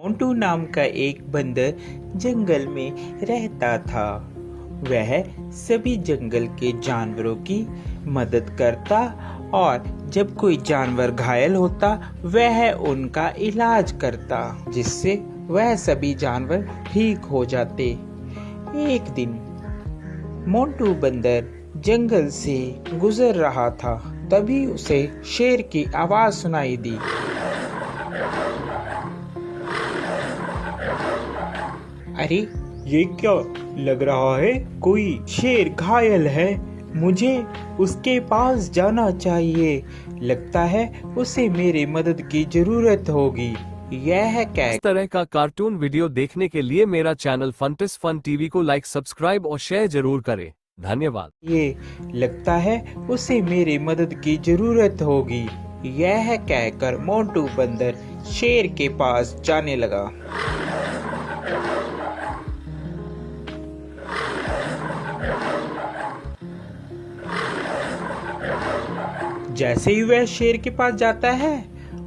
मोंटू नाम का एक बंदर जंगल में रहता था। वह सभी जंगल के जानवरों की मदद करता और जब कोई जानवर घायल होता वह उनका इलाज करता, जिससे वह सभी जानवर ठीक हो जाते। एक दिन मोंटू बंदर जंगल से गुजर रहा था, तभी उसे शेर की आवाज सुनाई दी। अरे ये क्या लग रहा है, कोई शेर घायल है, मुझे उसके पास जाना चाहिए। लगता है उसे मेरी मदद की जरूरत होगी। यह क्या? इस तरह का कार्टून वीडियो देखने के लिए मेरा चैनल फंटिस फन टीवी को लाइक, सब्सक्राइब और शेयर जरूर करें। धन्यवाद। ये लगता है उसे मेरी मदद की जरूरत होगी। यह कहकर मोंटू बंदर शेर के पास जाने लगा। जैसे ही वह शेर के पास जाता है,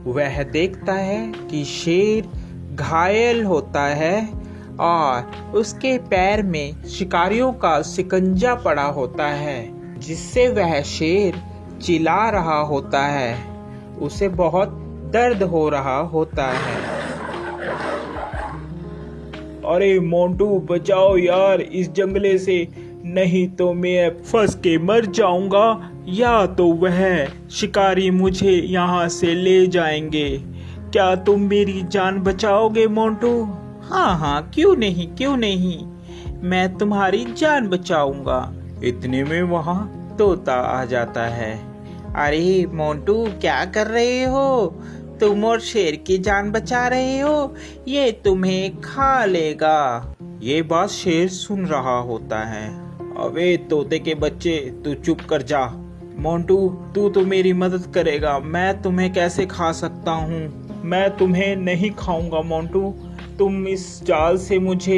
वह देखता है कि शेर घायल होता है और उसके पैर में शिकारियों का शिकंजा पड़ा होता है, जिससे वह शेर चिल्ला रहा होता है। उसे बहुत दर्द हो रहा होता है। अरे मोंटू बचाओ यार इस जंगले से, नहीं तो मैं फंस के मर जाऊंगा, या तो वह शिकारी मुझे यहाँ से ले जाएंगे। क्या तुम मेरी जान बचाओगे मोंटू? हाँ, क्यों नहीं, मैं तुम्हारी जान बचाऊंगा। इतने में वहाँ तोता आ जाता है। अरे मोंटू क्या कर रहे हो? तुम और शेर की जान बचा रहे हो, ये तुम्हें खा लेगा। ये बात शेर सुन रहा होता है। अबे तोते के बच्चे, तू चुप कर जा। मोंटू तू तो मेरी मदद करेगा, मैं तुम्हें कैसे खा सकता हूँ? मैं तुम्हें नहीं खाऊंगा मोंटू, तुम इस जाल से मुझे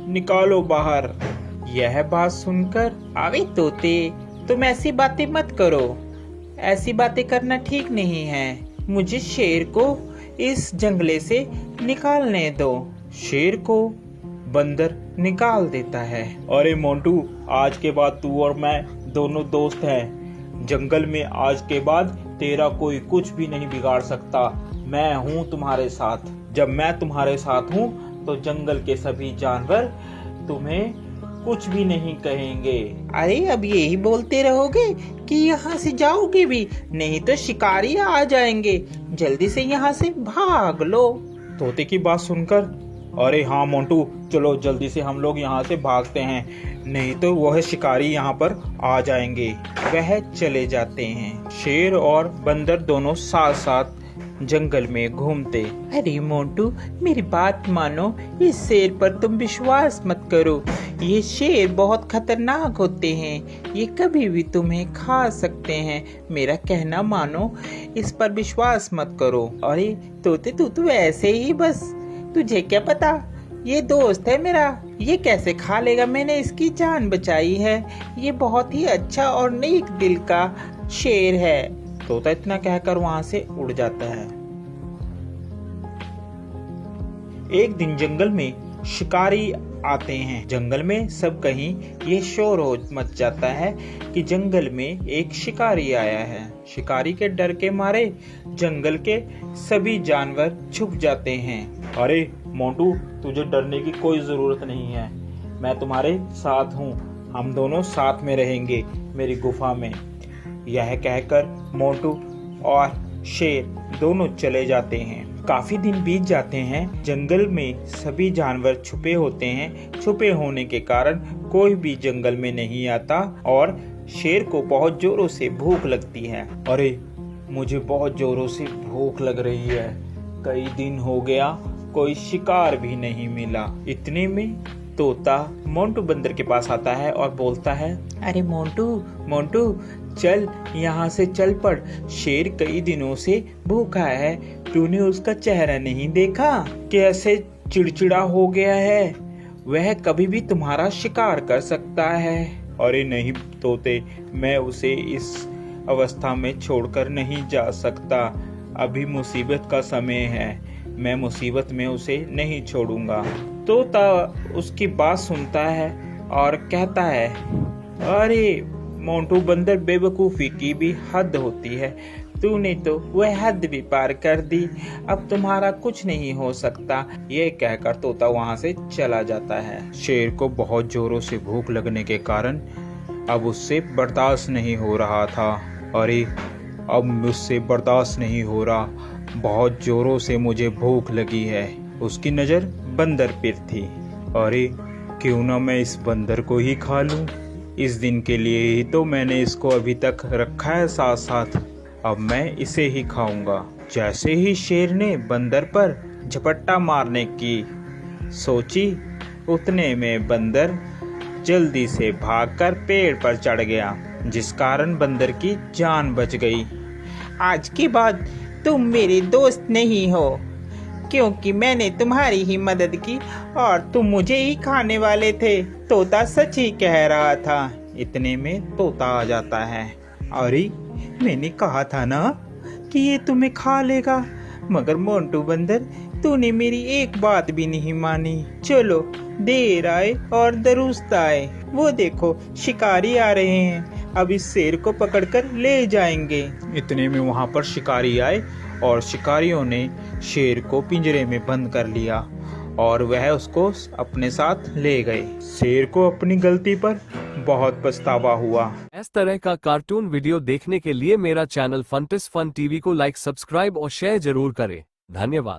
निकालो बाहर। यह बात सुनकर, अबे तोते तुम ऐसी बातें मत करो, ऐसी बातें करना ठीक नहीं है। मुझे शेर को इस जंगले से निकालने दो। शेर को बंदर निकाल देता है। अरे मोंटू आज के बाद तू और मैं दोनों दोस्त हैं। जंगल में आज के बाद तेरा कोई कुछ भी नहीं बिगाड़ सकता। मैं हूँ तुम्हारे साथ। जब मैं तुम्हारे साथ हूँ तो जंगल के सभी जानवर तुम्हें कुछ भी नहीं कहेंगे। अरे अब यही बोलते रहोगे कि यहाँ से जाओगे भी, नहीं तो शिकारी आ जाएंगे। जल्दी से यहाँ से भाग लो। तोते की बात सुनकर, अरे हाँ मोंटू चलो जल्दी से हम लोग यहाँ से भागते हैं, नहीं तो वह शिकारी यहाँ पर आ जाएंगे। वह चले जाते हैं। शेर और बंदर दोनों साथ साथ जंगल में घूमते। अरे मोंटू मेरी बात मानो, इस शेर पर तुम विश्वास मत करो। ये शेर बहुत खतरनाक होते हैं, ये कभी भी तुम्हें खा सकते हैं। मेरा कहना मानो, इस पर विश्वास मत करो। अरे तोते तू तो ऐसे ही बस, तुझे क्या पता, ये दोस्त है मेरा, ये कैसे खा लेगा, मैंने इसकी जान बचाई है। ये बहुत ही अच्छा और नेक दिल का शेर है। तोता इतना कहकर वहां से उड़ जाता है। एक दिन जंगल में शिकारी आते हैं। जंगल में सब कहीं ये शोर हो मच जाता है कि जंगल में एक शिकारी आया है। शिकारी के डर के मारे जंगल के सभी जानवर छुप जाते हैं। अरे मोंटू तुझे डरने की कोई जरूरत नहीं है, मैं तुम्हारे साथ हूँ, हम दोनों साथ में रहेंगे मेरी गुफा में। यह कहकर मोंटू और शेर दोनों चले जाते हैं। काफी दिन बीत जाते हैं। जंगल में सभी जानवर छुपे होते हैं। छुपे होने के कारण कोई भी जंगल में नहीं आता और शेर को बहुत जोरों से भूख लगती है। अरे मुझे बहुत जोरों से भूख लग रही है, कई दिन हो गया कोई शिकार भी नहीं मिला। इतने में तोता मोंटू बंदर के पास आता है और बोलता है, अरे मोंटू चल यहाँ से चल पड़, शेर कई दिनों से भूखा है, तूने उसका चेहरा नहीं देखा, कैसे चिड़चिड़ा हो गया है, वह कभी भी तुम्हारा शिकार कर सकता है। अरे नहीं तोते, मैं उसे इस अवस्था में छोड़कर नहीं जा सकता, अभी मुसीबत का समय है, मैं मुसीबत में उसे नहीं छोड़ूंगा। तोता उसकी बात सुनता है और कहता है, अरे मोंटू बंदर, बेवकूफ़ी की भी हद होती है। तूने तो वह हद भी पार कर दी, अब तुम्हारा कुछ नहीं हो सकता। ये कहकर तोता वहां से चला जाता है। शेर को बहुत जोरों से भूख लगने के कारण अब उससे बर्दाश्त नहीं हो रहा था। अरे अब मुझसे बर्दाश्त नहीं हो रहा, बहुत जोरों से मुझे भूख लगी है। उसकी नज़र बंदर पर थी। अरे क्यों ना मैं इस बंदर को ही खा लूं। इस दिन के लिए ही तो मैंने इसको अभी तक रखा है साथ साथ, अब मैं इसे ही खाऊंगा। जैसे ही शेर ने बंदर पर झपट्टा मारने की सोची, उतने में बंदर जल्दी से भागकर पेड़ पर चढ़ गया, जिस कारण बंदर की जान बच गई। आज के बाद तुम मेरे दोस्त नहीं हो, क्योंकि मैंने तुम्हारी ही मदद की और तुम मुझे ही खाने वाले थे। तोता सच ही कह रहा था। इतने में तोता आ जाता है। अरे मैंने कहा था ना कि ये तुम्हें खा लेगा, मगर मोंटू बंदर तूने मेरी एक बात भी नहीं मानी। चलो, देर आए और दुरुस्त आए। वो देखो शिकारी आ रहे हैं, अब इस शेर को पकड़कर ले जाएंगे। इतने में वहां पर शिकारी आए और शिकारियों ने शेर को पिंजरे में बंद कर लिया और वह उसको अपने साथ ले गए। शेर को अपनी गलती पर बहुत पछतावा हुआ। इस तरह का कार्टून वीडियो देखने के लिए मेरा चैनल फंटिस फन टीवी को लाइक, सब्सक्राइब और शेयर जरूर करें। धन्यवाद।